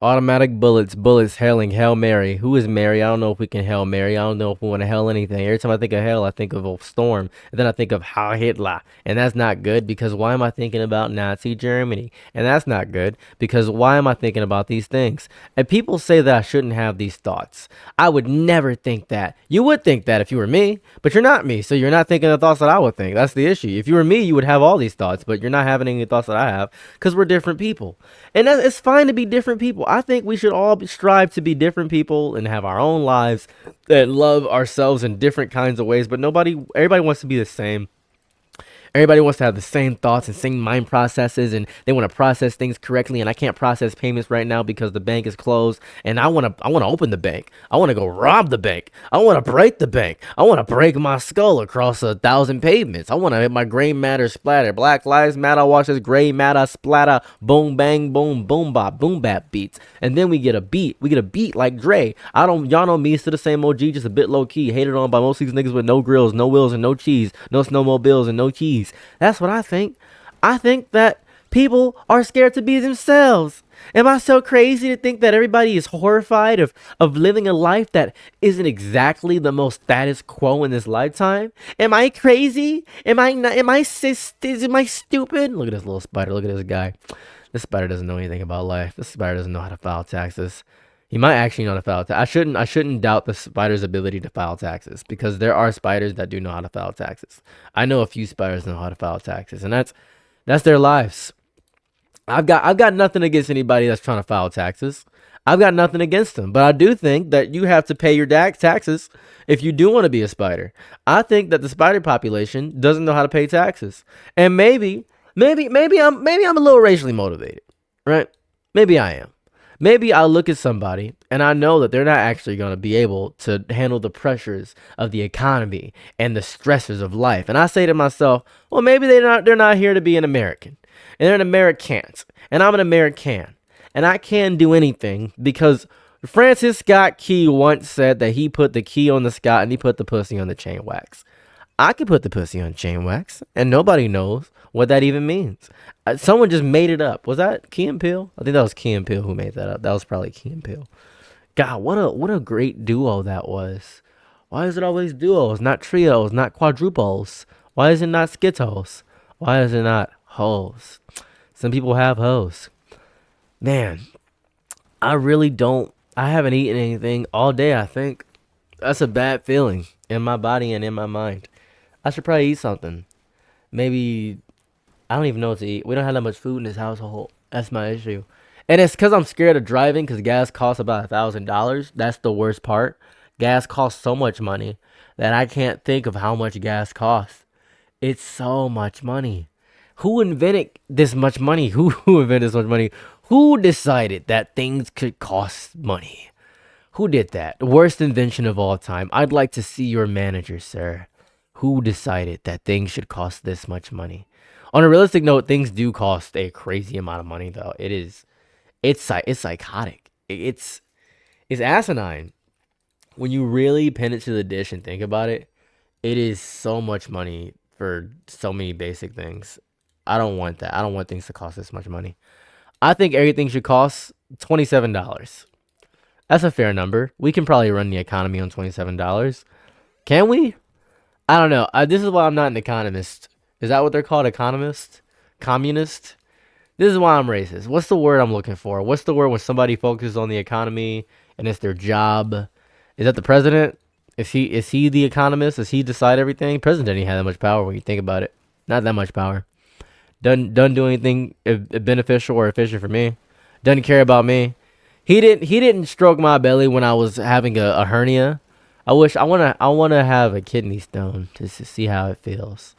Automatic bullets, hailing, Hail Mary. Who is Mary? I don't know if we can Hail Mary. I don't know if we want to Hail anything. Every time I think of hell, I think of a storm. And then I think of Heil Hitler. And that's not good because why am I thinking about Nazi Germany? And that's not good because why am I thinking about these things? And people say that I shouldn't have these thoughts. I would never think that. You would think that if you were me, but you're not me. So you're not thinking the thoughts that I would think. That's the issue. If you were me, you would have all these thoughts, but you're not having any thoughts that I have because we're different people. And it's fine to be different people. I think we should all strive to be different people and have our own lives and love ourselves in different kinds of ways. But everybody wants to be the same. Everybody wants to have the same thoughts and same mind processes, and they want to process things correctly. And I can't process payments right now because the bank is closed. And I want to open the bank. I want to go rob the bank. I want to break the bank. I want to break my skull across 1,000 pavements. I want to hit my gray matter splatter. Black lives matter. Watch this gray matter splatter. Boom bang boom boom bop boom bap beats. And then we get a beat. We get a beat like Dre. Y'all know me. Still the same OG, just a bit low key. Hated on by most of these niggas with no grills, no wheels, and no cheese, no snowmobiles, and no cheese. That's what I think. I think that people are scared to be themselves. Am I so crazy to think that everybody is horrified of living a life that isn't exactly the most status quo in this lifetime? Am I crazy? Am I not, am I stupid? Look at this little spider. Look at this guy. This spider doesn't know anything about life. This spider doesn't know how to file taxes. He might actually know how to file taxes. I shouldn't doubt the spider's ability to file taxes because there are spiders that do know how to file taxes. I know a few spiders know how to file taxes, and that's their lives. I've got nothing against anybody that's trying to file taxes. I've got nothing against them, but I do think that you have to pay your taxes if you do want to be a spider. I think that the spider population doesn't know how to pay taxes, and maybe I'm a little racially motivated, right? Maybe I am. Maybe I look at somebody and I know that they're not actually going to be able to handle the pressures of the economy and the stresses of life. And I say to myself, well, maybe they're not here to be an American. And they're an Americans. And I'm an American. And I can't do anything because Francis Scott Key once said that he put the key on the Scott and he put the pussy on the chain wax. I could put the pussy on chain wax, and nobody knows what that even means. Someone just made it up. Was that Key and Peele? I think that was Key and Peele who made that up. That was probably Key and Peele. God, what a great duo that was. Why is it always duos, not trios, not quadruples? Why is it not skitos? Why is it not hoes? Some people have hoes. Man, I really don't. I haven't eaten anything all day, I think. That's a bad feeling in my body and in my mind. I should probably eat something. Maybe I don't even know what to eat. We don't have that much food in this household. That's my issue. And it's because I'm scared of driving because gas costs about $1,000. That's the worst part. Gas costs so much money that I can't think of how much gas costs. It's so much money. Who invented this much money? Who invented this much money? Who decided that things could cost money? Who did that? The worst invention of all time. I'd like to see your manager, sir. Who decided that things should cost this much money? On a realistic note, things do cost a crazy amount of money, though. It's psychotic. It's asinine. When you really pin it to the dish and think about it, it is so much money for so many basic things. I don't want that. I don't want things to cost this much money. I think everything should cost $27. That's a fair number. We can probably run the economy on $27. Can we? I don't know. This is why I'm not an economist. Is that what they're called? Economist? Communist? This is why I'm racist. What's the word I'm looking for? What's the word when somebody focuses on the economy and it's their job? Is that the president? Is he the economist? Does he decide everything? President didn't have that much power when you think about it. Not that much power. Doesn't do anything beneficial or efficient for me. Doesn't care about me. He didn't stroke my belly when I was having a hernia. I wanna have a kidney stone just to see how it feels.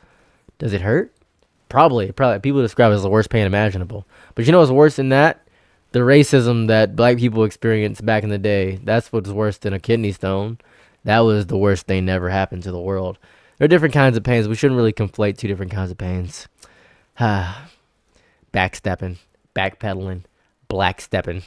Does it hurt? Probably. People describe it as the worst pain imaginable. But you know what's worse than that? The racism that black people experienced back in the day. That's what's worse than a kidney stone. That was the worst thing that ever happened to the world. There are different kinds of pains. We shouldn't really conflate two different kinds of pains. Backstepping, backpedaling, blackstepping.